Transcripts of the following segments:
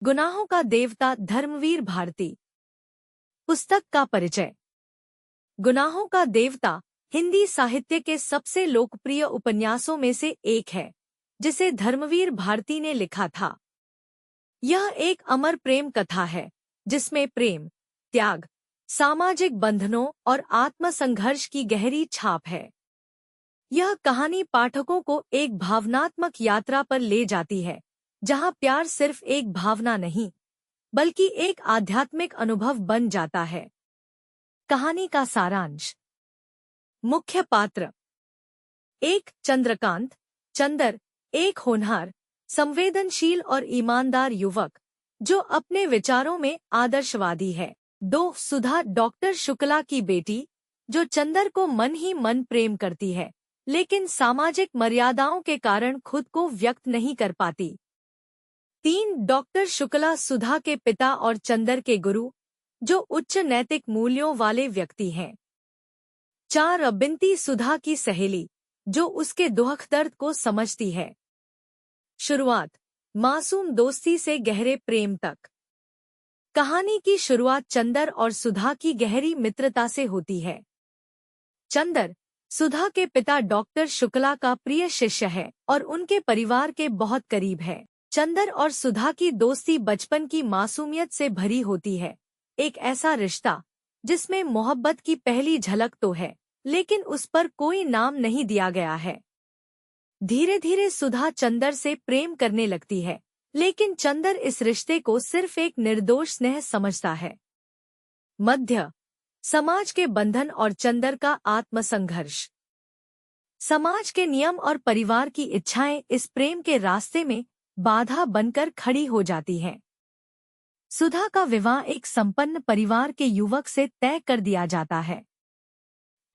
गुनाहों का देवता धर्मवीर भारती। पुस्तक का परिचय। गुनाहों का देवता हिंदी साहित्य के सबसे लोकप्रिय उपन्यासों में से एक है, जिसे धर्मवीर भारती ने लिखा था। यह एक अमर प्रेम कथा है, जिसमें प्रेम, त्याग, सामाजिक बंधनों और आत्मसंघर्ष की गहरी छाप है। यह कहानी पाठकों को एक भावनात्मक यात्रा पर ले जाती है, जहां प्यार सिर्फ एक भावना नहीं, बल्कि एक आध्यात्मिक अनुभव बन जाता है। कहानी का सारांश। मुख्य पात्र। 1. चंद्रकांत। चंदर एक होनहार, संवेदनशील और ईमानदार युवक, जो अपने विचारों में आदर्शवादी है। 2. सुधा डॉक्टर शुक्ला की बेटी, जो चंदर को मन ही मन प्रेम करती है, लेकिन सामाजिक मर्यादाओं के कारण खुद को व्यक्त नहीं कर पाती। 3. डॉक्टर शुक्ला सुधा के पिता और चंदर के गुरु, जो उच्च नैतिक मूल्यों वाले व्यक्ति हैं। 4. बिनती सुधा की सहेली, जो उसके दुख दर्द को समझती है। शुरुआत। मासूम दोस्ती से गहरे प्रेम तक। कहानी की शुरुआत चंदर और सुधा की गहरी मित्रता से होती है। चंदर सुधा के पिता डॉक्टर शुक्ला का प्रिय शिष्य है और उनके परिवार के बहुत करीब है। चंदर और सुधा की दोस्ती बचपन की मासूमियत से भरी होती है, एक ऐसा रिश्ता जिसमें मोहब्बत की पहली झलक तो है, लेकिन उस पर कोई नाम नहीं दिया गया है। धीरे धीरे सुधा चंदर से प्रेम करने लगती है, लेकिन चंदर इस रिश्ते को सिर्फ एक निर्दोष स्नेह समझता है। मध्य। समाज के बंधन और चंदर का आत्मसंघर्ष। समाज के नियम और परिवार की इच्छाएं इस प्रेम के रास्ते में बाधा बनकर खड़ी हो जाती हैं। सुधा का विवाह एक संपन्न परिवार के युवक से तय कर दिया जाता है।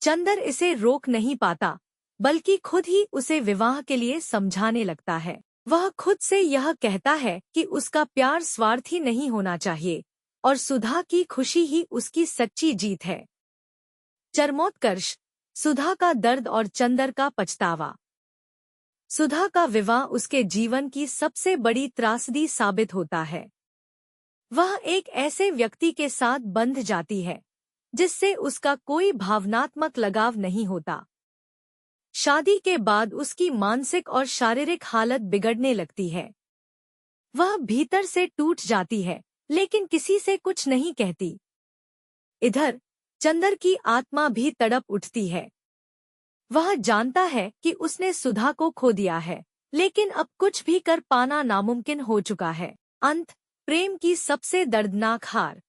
चंदर इसे रोक नहीं पाता, बल्कि खुद ही उसे विवाह के लिए समझाने लगता है। वह खुद से यह कहता है कि उसका प्यार स्वार्थी नहीं होना चाहिए और सुधा की खुशी ही उसकी सच्ची जीत है। चरमोत्कर्ष। सुधा का दर्द और चंदर का पछतावा। सुधा का विवाह उसके जीवन की सबसे बड़ी त्रासदी साबित होता है। वह एक ऐसे व्यक्ति के साथ बंध जाती है, जिससे उसका कोई भावनात्मक लगाव नहीं होता। शादी के बाद उसकी मानसिक और शारीरिक हालत बिगड़ने लगती है। वह भीतर से टूट जाती है, लेकिन किसी से कुछ नहीं कहती। इधर चंदर की आत्मा भी तड़प उठती है। वह जानता है कि उसने सुधा को खो दिया है, लेकिन अब कुछ भी कर पाना नामुमकिन हो चुका है। अंत। प्रेम की सबसे दर्दनाक हार।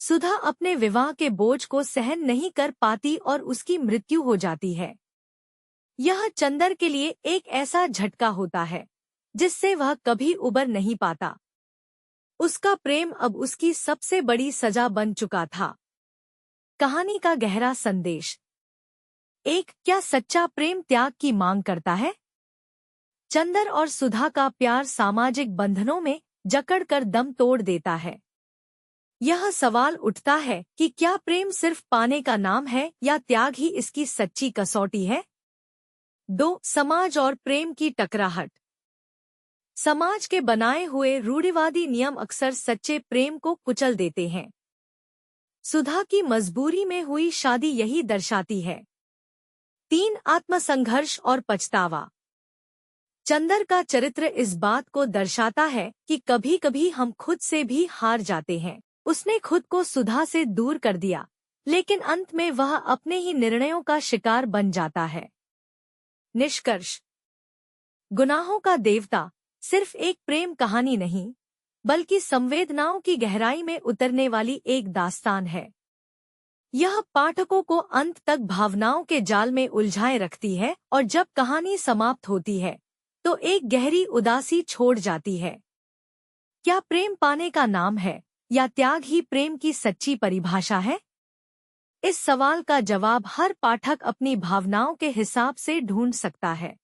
सुधा अपने विवाह के बोझ को सहन नहीं कर पाती और उसकी मृत्यु हो जाती है। यह चंदर के लिए एक ऐसा झटका होता है, जिससे वह कभी उबर नहीं पाता। उसका प्रेम अब उसकी सबसे बड़ी सजा बन चुका था। कहानी का गहरा संदेश। 1. क्या सच्चा प्रेम त्याग की मांग करता है? चंदर और सुधा का प्यार सामाजिक बंधनों में जकड़कर दम तोड़ देता है। यह सवाल उठता है कि क्या प्रेम सिर्फ पाने का नाम है या त्याग ही इसकी सच्ची कसौटी है? 2. समाज और प्रेम की टकराहट। समाज के बनाए हुए रूढ़िवादी नियम अक्सर सच्चे प्रेम को कुचल देते हैं। सुधा की मजबूरी में हुई शादी यही दर्शाती है। 3. आत्मसंघर्ष और पछतावा। चंदर का चरित्र इस बात को दर्शाता है कि कभी कभी हम खुद से भी हार जाते हैं। उसने खुद को सुधा से दूर कर दिया, लेकिन अंत में वह अपने ही निर्णयों का शिकार बन जाता है। निष्कर्ष। गुनाहों का देवता सिर्फ एक प्रेम कहानी नहीं, बल्कि संवेदनाओं की गहराई में उतरने वाली एक दास्तान है। यह पाठकों को अंत तक भावनाओं के जाल में उलझाए रखती है और जब कहानी समाप्त होती है, तो एक गहरी उदासी छोड़ जाती है। क्या प्रेम पाने का नाम है या त्याग ही प्रेम की सच्ची परिभाषा है? इस सवाल का जवाब हर पाठक अपनी भावनाओं के हिसाब से ढूंढ सकता है।